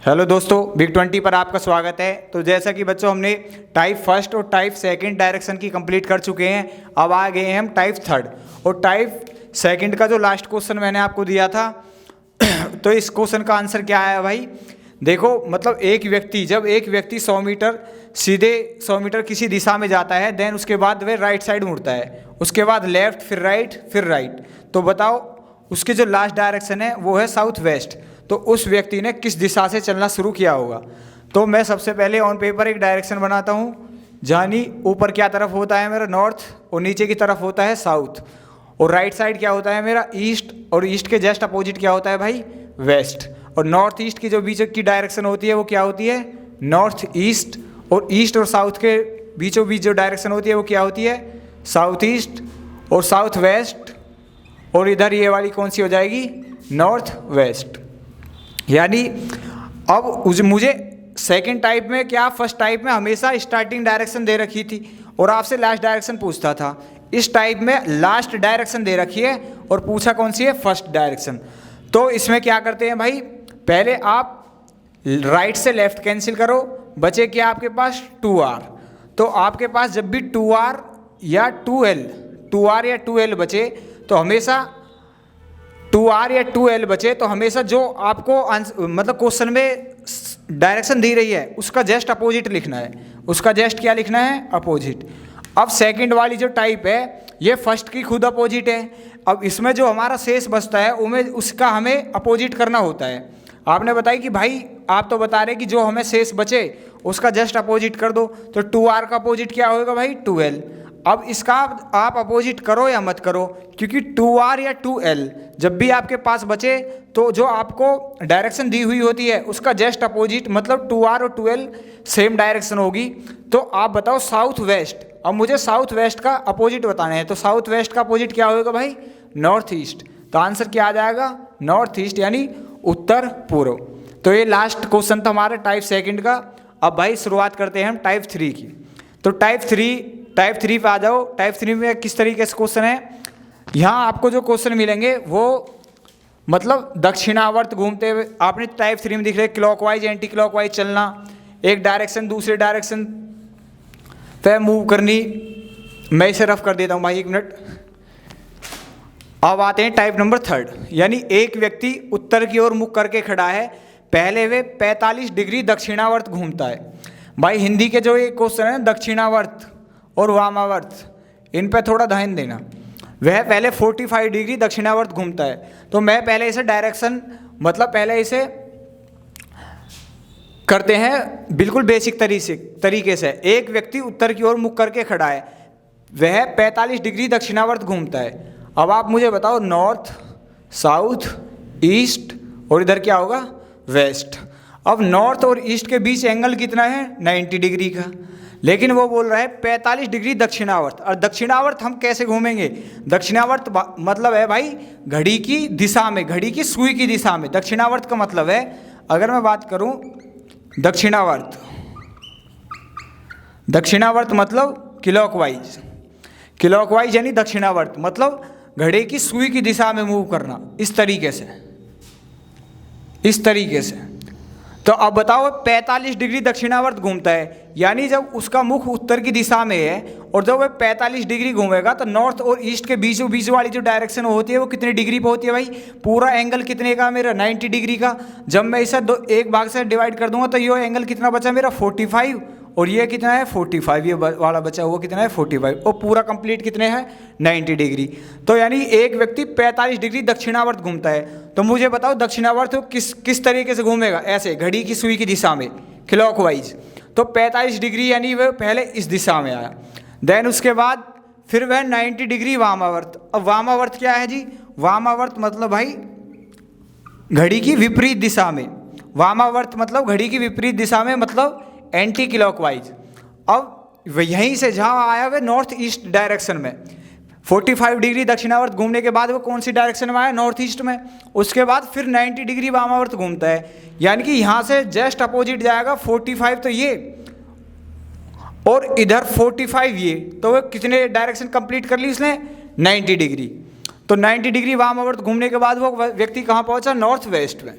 Hello दोस्तों, big 20 पर आपका स्वागत है। तो जैसा कि बच्चों हमने टाइप फर्स्ट और टाइप सेकंड डायरेक्शन की कंप्लीट कर चुके हैं। अब आ गए हैं हम टाइप थर्ड और टाइप सेकंड का जो लास्ट क्वेश्चन मैंने आपको दिया था तो इस क्वेश्चन का आंसर क्या आया भाई? देखो, मतलब जब एक व्यक्ति 100 मीटर सीधे 100 मीटर किसी दिशा में जाता है, देन उसके बाद वह राइट साइड मुड़ता है, उसके बाद लेफ्ट, फिर राइट। तो बताओ उसके जो लास्ट डायरेक्शन है वो है साउथ वेस्ट। तो उस व्यक्ति ने किस दिशा से चलना शुरू किया होगा? तो मैं सबसे पहले ऑन पेपर एक डायरेक्शन बनाता हूँ। जानी ऊपर क्या तरफ होता है मेरा नॉर्थ और नीचे की तरफ होता है साउथ, और राइट साइड क्या होता है मेरा ईस्ट, और ईस्ट के जस्ट अपोजिट क्या होता है भाई? वेस्ट। और नॉर्थ ईस्ट की जो बीच की डायरेक्शन होती है वो क्या होती है? North east. और ईस्ट और साउथ के बीचों बीच जो डायरेक्शन होती है वो क्या होती है? साउथ ईस्ट और साउथ वेस्ट। और इधर ये वाली कौन सी हो जाएगी? North west. यानी अब मुझे सेकंड टाइप में क्या, फर्स्ट टाइप में हमेशा स्टार्टिंग डायरेक्शन दे रखी थी और आपसे लास्ट डायरेक्शन पूछता था। इस टाइप में लास्ट डायरेक्शन दे रखी है और पूछा कौन सी है? First direction. तो इसमें क्या करते हैं भाई? पहले आप राइट से लेफ्ट कैंसिल करो, बचे क्या आपके पास? 2r। तो आपके पास जब भी 2r या 2l बचे तो हमेशा 2r या 2l बचे तो हमेशा जो आपको मतलब क्वेश्चन में डायरेक्शन दी रही है उसका जस्ट अपोजिट लिखना है। उसका जस्ट क्या लिखना है? अपोजिट। अब सेकंड वाली जो टाइप है ये फर्स्ट की खुद अपोजिट है। अब इसमें जो हमारा शेष बचता है उसका हमें अपोजिट करना होता है। आपने बताया कि भाई, आप तो बता रहे कि जो हमें शेष बचे उसका जस्ट अपोजिट कर दो, तो 2r का अपोजिट क्या होगा भाई? 2l। अब इसका आप अपोजिट करो या मत करो, क्योंकि 2r या 2l जब भी आपके पास बचे तो जो आपको डायरेक्शन दी हुई होती है उसका जस्ट अपोजिट, मतलब 2r और 2l सेम डायरेक्शन होगी। तो आप बताओ साउथ वेस्ट। अब मुझे साउथ वेस्ट का अपोजिट बताना है, तो साउथ वेस्ट का अपोजिट क्या होगा भाई? North east. तो आंसर क्या आ जाएगा? नॉर्थ ईस्ट, यानी उत्तर पूर्व। तो ये लास्ट क्वेश्चन था हमारा टाइप सेकंड का। अब भाई शुरुआत करते हैं हम टाइप 3 की। तो टाइप थ्री पे आ जाओ। टाइप 3 में किस तरीके से क्वेश्चन है? यहाँ आपको जो क्वेश्चन मिलेंगे वो मतलब दक्षिणावर्त घूमते हुए, आपने टाइप 3 में दिख रहे क्लॉकवाइज एंटी क्लॉकवाइज चलना, एक डायरेक्शन दूसरे डायरेक्शन पे मूव करनी। मैं इसे रफ कर देता हूँ भाई, 1 मिनट। अब आते हैं टाइप नंबर 3, यानी एक व्यक्ति उत्तर की ओर मुख करके खड़ा है, पहले वे 45 डिग्री दक्षिणावर्त घूमता है। भाई हिंदी के जो ये क्वेश्चन है दक्षिणावर्त और वामावर्त, इन पे थोड़ा ध्यान देना। वह पहले 45 डिग्री दक्षिणावर्त घूमता है। तो मैं पहले इसे डायरेक्शन, मतलब पहले इसे करते हैं बिल्कुल बेसिक तरीके से। एक व्यक्ति उत्तर की ओर मुख करके खड़ा है, वह 45 डिग्री दक्षिणावर्त घूमता है। अब आप मुझे बताओ नॉर्थ, साउथ, ईस्ट और इधर क्या होगा? वेस्ट। अब नॉर्थ और ईस्ट के बीच एंगल कितना है? 90 डिग्री का। लेकिन वो बोल रहा है 45 डिग्री दक्षिणावर्त। और दक्षिणावर्त हम कैसे घूमेंगे? दक्षिणावर्त मतलब है भाई घड़ी की दिशा में, घड़ी की सुई की दिशा में। दक्षिणावर्त का मतलब है, अगर मैं बात करूं दक्षिणावर्त मतलब क्लॉकवाइज यानी दक्षिणावर्त मतलब घड़ी की सुई की दिशा में मूव करना, इस तरीके से। तो अब बताओ 45 डिग्री दक्षिणावर्त घूमता है, यानी जब उसका मुख उत्तर की दिशा में है और जब वह 45 डिग्री घूमेगा तो नॉर्थ और ईस्ट के बीचों बीच वाली जो डायरेक्शन होती है वो कितने डिग्री पे होती है भाई? पूरा एंगल कितने का मेरा? 90 डिग्री का। जब मैं इसे एक भाग से डिवाइड कर दूंगा तो ये एंगल कितना बचा मेरा? 45। और ये कितना है? 45। ये वाला बचा हुआ कितना है? 45। और पूरा कंप्लीट कितने हैं? 90 डिग्री। तो यानी एक व्यक्ति 45 डिग्री दक्षिणावर्त घूमता है। तो मुझे बताओ दक्षिणावर्त किस तरीके से घूमेगा? ऐसे, घड़ी की सुई की दिशा में, क्लॉकवाइज। तो 45 डिग्री यानी वह पहले इस दिशा में आया, देन उसके बाद फिर वह 90 डिग्री वामावर्त। अब वामावर्त क्या है जी? वामावर्त मतलब भाई घड़ी की विपरीत दिशा में। वामावर्त मतलब घड़ी की विपरीत दिशा में, मतलब एंटी क्लॉकवाइज। अब यहीं से जहाँ आया वह नॉर्थ ईस्ट डायरेक्शन में, 45 डिग्री दक्षिणावर्त घूमने के बाद वो कौन सी डायरेक्शन में आया? नॉर्थ ईस्ट में। उसके बाद फिर 90 डिग्री वामावर्त घूमता है, यानी कि यहाँ से जस्ट अपोजिट जाएगा 45 तो ये, और इधर 45 ये। तो वो कितने डायरेक्शन कंप्लीट कर ली इसने? 90 डिग्री। तो 90 डिग्री वामावर्त घूमने के बाद वो व्यक्ति कहाँ पहुँचा? नॉर्थ वेस्ट में।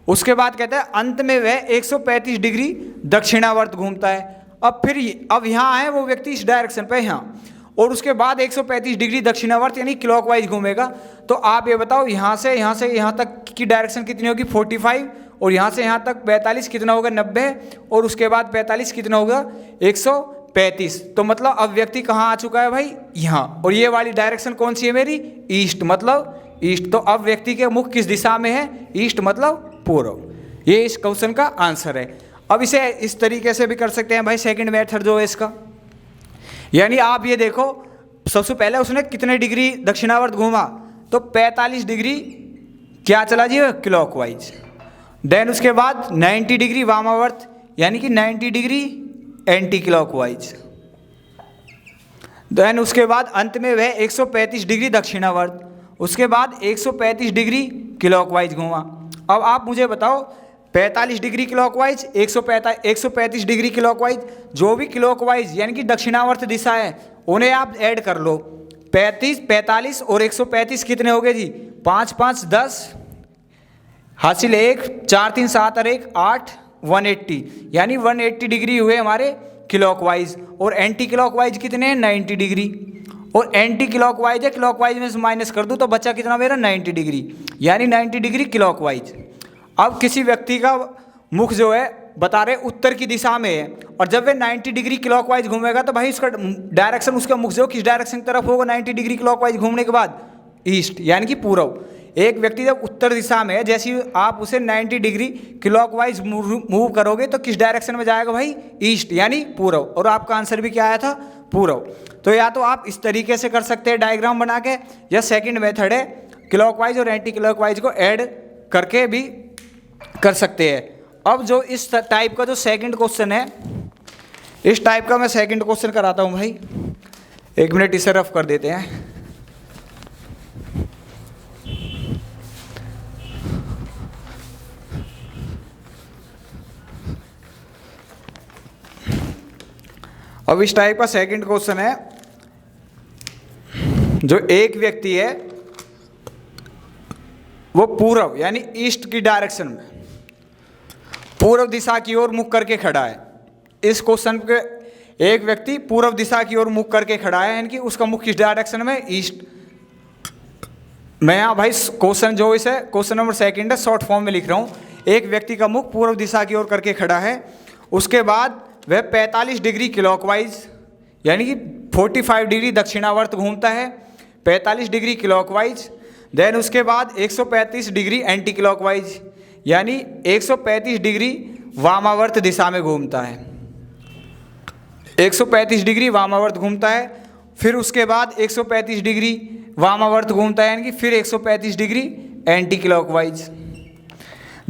उसके बाद कहता है अंत में वह 135 डिग्री दक्षिणावर्त घूमता है। अब यहाँ है वो व्यक्ति इस डायरेक्शन पे यहाँ, और उसके बाद 135 डिग्री दक्षिणावर्त यानी क्लॉकवाइज घूमेगा। तो आप ये बताओ यहाँ से यहाँ तक की डायरेक्शन कितनी होगी 45, और यहाँ से यहाँ तक 45 कितना होगा 90, और उसके बाद 45 कितना होगा 135। तो मतलब अब व्यक्ति कहाँ आ चुका है भाई यहाँ, और ये वाली डायरेक्शन कौन सी है मेरी ईस्ट, मतलब ईस्ट। तो अब व्यक्ति के मुख किस दिशा में है, ईस्ट मतलब पूर्व। ये इस क्वेश्चन का आंसर है। अब इसे इस तरीके से भी कर सकते हैं भाई, सेकंड मेथड जो है इसका, यानी आप ये देखो सबसे पहले उसने कितने डिग्री दक्षिणावर्त घूमा, तो 45 डिग्री क्या चला जी क्लॉकवाइज। देन उसके बाद 90 डिग्री वामावर्त यानी कि 90 डिग्री एंटी क्लॉकवाइज। देन उसके बाद अंत में वह 135 डिग्री दक्षिणावर्त, उसके बाद 135 डिग्री क्लॉकवाइज घूमा। अब आप मुझे बताओ 45 डिग्री क्लॉकवाइज, 135 डिग्री क्लॉकवाइज, जो भी क्लॉकवाइज यानी कि दक्षिणावर्त दिशा है उन्हें आप ऐड कर लो। 45 और 135 कितने हो गए जी 5 5 10 हासिल 1 4 3 7 और 1 8 180, यानी 180 डिग्री हुए हमारे क्लॉकवाइज। और एंटी क्लॉकवाइज कितने हैं 90 डिग्री, और एंटी क्लॉकवाइज है क्लॉकवाइज में से माइनस कर दूँ तो बचा कितना मेरा 90 डिग्री, यानी 90 डिग्री क्लॉकवाइज। अब किसी व्यक्ति का मुख जो है बता रहे उत्तर की दिशा में है, और जब वे 90 डिग्री क्लॉकवाइज घूमेगा तो भाई उसका डायरेक्शन, उसका मुख जो किस डायरेक्शन की तरफ होगा 90 डिग्री क्लॉकवाइज घूमने के बाद ईस्ट यानी कि पूर्व। एक व्यक्ति जब उत्तर दिशा में है, जैसे ही आप उसे 90 डिग्री क्लॉकवाइज मूव करोगे तो किस डायरेक्शन में जाएगा भाई ईस्ट यानी पूर्व, और आपका आंसर भी क्या आया था पूर्व। तो या तो आप इस तरीके से कर सकते हैं डायग्राम बना के, या सेकेंड मेथड है क्लॉकवाइज और एंटी क्लॉकवाइज को ऐड करके भी कर सकते हैं। अब जो इस टाइप का जो सेकंड क्वेश्चन है, इस टाइप का मैं सेकंड क्वेश्चन कराता हूं भाई, 1 मिनट इसे रफ कर देते हैं। अब इस टाइप का सेकंड क्वेश्चन है, जो एक व्यक्ति है वो पूर्व यानी ईस्ट की डायरेक्शन में पूर्व दिशा की ओर मुख करके खड़ा है। इस क्वेश्चन के एक व्यक्ति पूर्व दिशा की ओर मुख करके खड़ा है, यानी कि उसका मुख किस डायरेक्शन में ईस्ट। मैं यहाँ भाई क्वेश्चन जो इसे क्वेश्चन नंबर सेकंड है शॉर्ट फॉर्म में लिख रहा हूँ। एक व्यक्ति का मुख पूर्व दिशा की ओर करके खड़ा है, उसके बाद वह 45 डिग्री क्लॉकवाइज यानी कि 45 डिग्री दक्षिणावर्त घूमता है, 45 डिग्री क्लॉकवाइज। देन उसके बाद 135 डिग्री एंटी क्लॉकवाइज यानी 135 डिग्री वामावर्त दिशा में घूमता है, 135 डिग्री वामावर्त घूमता है। फिर उसके बाद 135 डिग्री वामावर्त घूमता है, यानी कि फिर 135 डिग्री एंटी क्लॉकवाइज।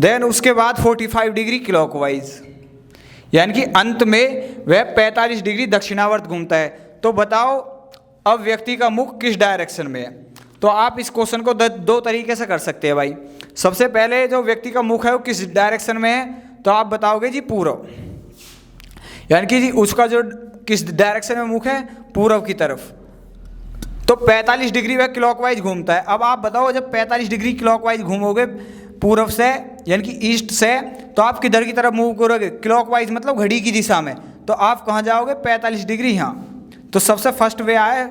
देन उसके बाद 45 डिग्री क्लॉकवाइज, यानी कि अंत में वह 45 डिग्री दक्षिणावर्त घूमता है। तो बताओ अब व्यक्ति का मुख किस डायरेक्शन में है। तो आप इस क्वेश्चन को दो तरीके से कर सकते हैं भाई। सबसे पहले जो व्यक्ति का मुख है वो किस डायरेक्शन में है, तो आप बताओगे जी पूर्व, यानी कि जी उसका जो किस डायरेक्शन में मुख है पूर्व की तरफ। तो 45 डिग्री वह क्लॉकवाइज घूमता है। अब आप बताओ जब 45 डिग्री क्लॉकवाइज घूमोगे पूर्व से यानी कि ईस्ट से, तो आप किधर की तरफ मूव करोगे क्लॉकवाइज मतलब घड़ी की दिशा में। तो आप कहाँ जाओगे 45 डिग्री यहाँ। तो सबसे फर्स्ट वे आया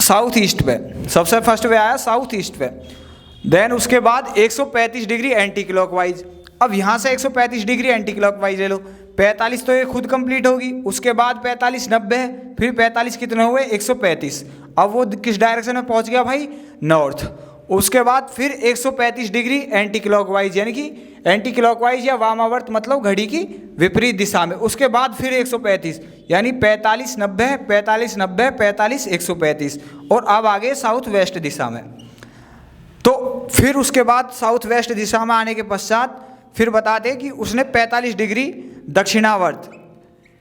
साउथ ईस्ट पे, सबसे फर्स्ट वे आया साउथ ईस्ट पे। देन उसके बाद 135 डिग्री एंटी क्लॉकवाइज। अब यहाँ से 135 डिग्री एंटी क्लॉकवाइज ले लो, 45 तो ये खुद कंप्लीट होगी, उसके बाद 45 90 है, फिर 45 कितने हुए 135। अब वो किस डायरेक्शन में पहुँच गया भाई नॉर्थ। उसके बाद फिर 135 डिग्री एंटी क्लॉकवाइज यानी कि एंटी क्लॉकवाइज या वामावर्त मतलब घड़ी की विपरीत दिशा में। उसके बाद फिर 135 यानी 45 90 45 90 45 135, और अब आगे साउथ वेस्ट दिशा में। तो फिर उसके बाद साउथ वेस्ट दिशा में आने के पश्चात फिर बता दें कि उसने 45 डिग्री दक्षिणावर्त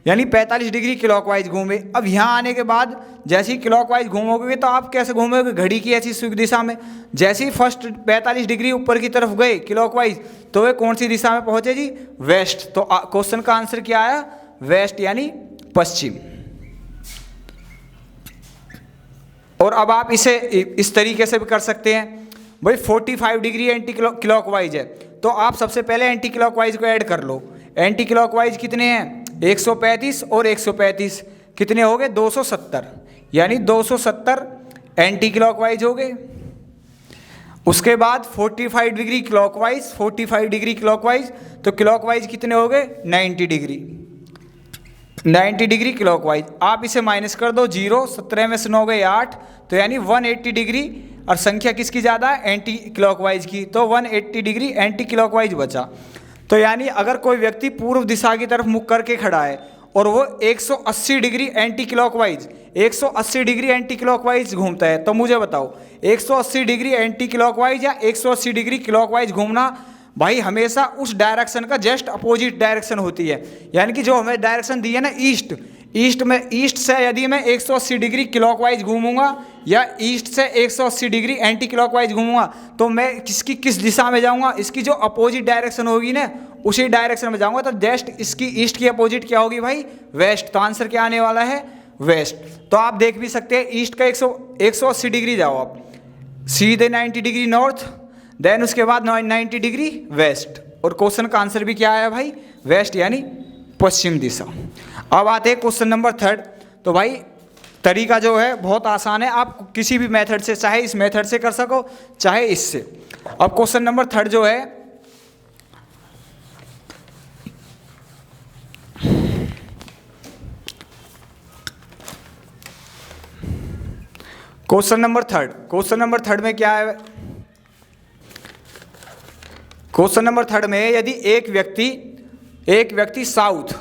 यानी 45 डिग्री क्लॉकवाइज घूमे। अब यहाँ आने के बाद जैसे ही क्लॉकवाइज घूमोगे तो आप कैसे घूमोगे घड़ी की ऐसी सुख दिशा में। जैसे ही फर्स्ट 45 डिग्री ऊपर की तरफ गए क्लॉकवाइज, तो वे कौन सी दिशा में पहुँचे जी वेस्ट। तो क्वेश्चन का आंसर क्या आया वेस्ट यानी पश्चिम। और अब आप इसे इस तरीके से भी कर सकते हैं भाई 45 डिग्री एंटी क्लॉकवाइज है, तो आप सबसे पहले एंटी क्लॉकवाइज को ऐड कर लो। एंटी क्लॉकवाइज कितने हैं? 135 और 135 कितने हो गए? 270, यानी 270 एंटी क्लॉकवाइज हो गए। उसके बाद 45 डिग्री क्लॉकवाइज, 45 डिग्री क्लॉकवाइज, तो क्लॉकवाइज कितने हो गए? 90 डिग्री, 90 डिग्री क्लॉकवाइज। आप इसे माइनस कर दो 0, 17 में से 9 गए 8, तो यानी 180 डिग्री। और संख्या किसकी ज़्यादा है? एंटी क्लॉकवाइज की, तो 180 डिग्री एंटी क्लॉकवाइज बचा। तो यानी अगर कोई व्यक्ति पूर्व दिशा की तरफ मुख करके खड़ा है और वो 180 degree anti clockwise, 180 degree anti clockwise घूमता है, तो मुझे बताओ 180 डिग्री एंटी क्लॉकवाइज या 180 डिग्री क्लॉकवाइज घूमना भाई हमेशा उस डायरेक्शन का जस्ट अपोजिट डायरेक्शन होती है। यानी कि जो हमें डायरेक्शन दी है ना ईस्ट में, ईस्ट से यदि मैं 180 डिग्री क्लॉकवाइज घूमूंगा या ईस्ट से 180 डिग्री एंटी क्लॉकवाइज घूमूंगा, तो मैं किस दिशा में जाऊंगा? इसकी जो अपोजिट डायरेक्शन होगी ना उसी डायरेक्शन में जाऊंगा। तो जस्ट इसकी ईस्ट की अपोजिट क्या होगी भाई? वेस्ट। तो आंसर क्या आने वाला है? वेस्ट। तो आप देख भी सकते हैं ईस्ट का 180 डिग्री जाओ आप, सीधे 90 डिग्री नॉर्थ, देन उसके बाद 90 डिग्री वेस्ट। और क्वेश्चन का आंसर भी क्या आया भाई? वेस्ट, यानी पश्चिम दिशा। अब आते हैं क्वेश्चन नंबर 3। तो भाई तरीका जो है बहुत आसान है, आप किसी भी मेथड से, चाहे इस मेथड से कर सको चाहे इससे। अब क्वेश्चन नंबर 3 जो है, क्वेश्चन नंबर थर्ड में क्या है? क्वेश्चन नंबर 3 में यदि एक व्यक्ति साउथ,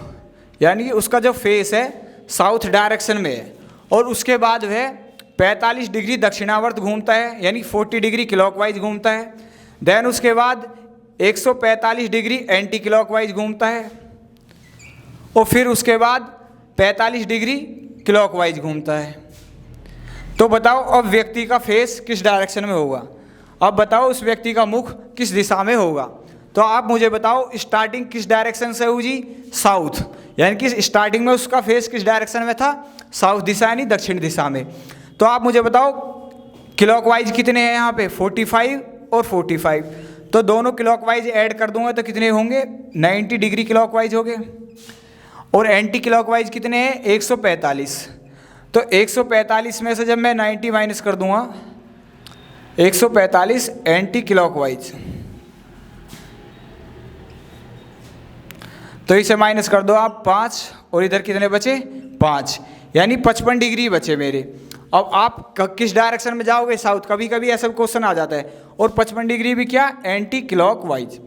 यानी उसका जो फेस है साउथ डायरेक्शन में है, और उसके बाद वह 45 डिग्री दक्षिणावर्त घूमता है, यानी 40 डिग्री क्लॉकवाइज घूमता है, देन उसके बाद 145 डिग्री एंटी क्लॉकवाइज घूमता है, और फिर उसके बाद 45 डिग्री क्लॉकवाइज घूमता है। तो बताओ अब व्यक्ति का फेस किस डायरेक्शन में होगा? अब बताओ उस व्यक्ति का मुख किस दिशा में होगा? तो आप मुझे बताओ स्टार्टिंग किस डायरेक्शन से हुई जी? साउथ। यानी कि स्टार्टिंग में उसका फेस किस डायरेक्शन में था? साउथ दिशा, यानी दक्षिण दिशा में। तो आप मुझे बताओ क्लॉकवाइज कितने हैं यहाँ पे? 45 और 45। तो दोनों क्लॉकवाइज ऐड कर दूंगा तो कितने होंगे? 90 डिग्री क्लॉकवाइज हो गए। और एंटी क्लॉकवाइज कितने हैं? 145। तो 145 में से जब मैं 90 माइनस कर दूंगा, 145 एंटी क्लॉकवाइज, तो इसे माइनस कर दो आप 5, और इधर कितने बचे? 5, यानी 55 डिग्री बचे मेरे। अब आप किस डायरेक्शन में जाओगे? साउथ। कभी कभी ऐसा क्वेश्चन आ जाता है। और 55 डिग्री भी क्या? Anti clockwise.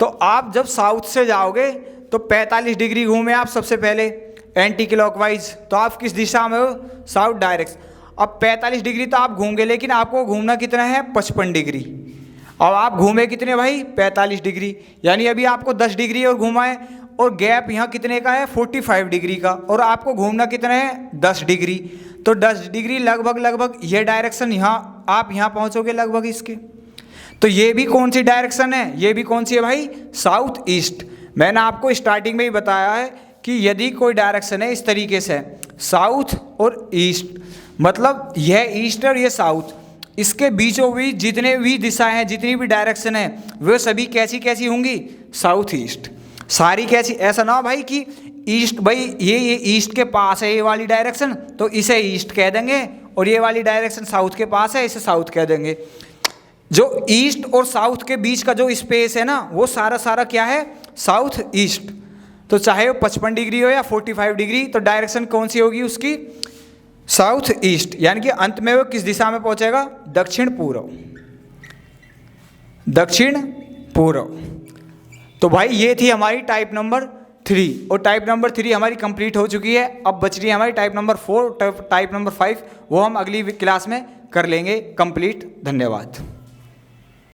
तो आप जब साउथ से जाओगे तो 45 डिग्री घूमे आप सबसे पहले एंटी क्लॉकवाइज, तो आप किस दिशा में हो? South direction. अब 45 डिग्री तो आप घूमेंगे, लेकिन आपको घूमना कितना है? 55 डिग्री। अब आप घूमे कितने भाई? 45 डिग्री, यानी अभी आपको 10 डिग्री और घूमा है, और गैप यहाँ कितने का है? 45 डिग्री का, और आपको घूमना कितना है? 10 डिग्री। तो 10 डिग्री लगभग ये डायरेक्शन, यहाँ आप यहाँ पहुँचोगे लगभग इसके। तो ये भी कौन सी डायरेक्शन है? ये भी कौन सी है भाई? South east. मैंने आपको स्टार्टिंग में ही बताया है कि यदि कोई डायरेक्शन है इस तरीके से, साउथ और ईस्ट, मतलब यह ईस्ट और ये साउथ, इसके बीचों बीच जितने भी दिशाएं हैं, जितनी भी डायरेक्शन है, वे सभी कैसी होंगी? South east. सारी कैसी? ऐसा ना भाई कि ईस्ट, भाई ये ईस्ट के पास है ये वाली डायरेक्शन, तो इसे ईस्ट कह देंगे, और ये वाली डायरेक्शन साउथ के पास है, इसे साउथ कह देंगे। जो ईस्ट और साउथ के बीच का जो स्पेस है ना, वो सारा क्या है? South east. तो चाहे वो 55 डिग्री हो या 45 डिग्री, तो डायरेक्शन कौन सी होगी उसकी? South east. यानी कि अंत में वो किस दिशा में पहुंचेगा? दक्षिण पूर्व। तो भाई ये थी हमारी टाइप नंबर 3, और टाइप नंबर 3 हमारी कंप्लीट हो चुकी है। अब बच रही है हमारी टाइप नंबर 4, टाइप नंबर 5, वो हम अगली क्लास में कर लेंगे कंप्लीट। धन्यवाद।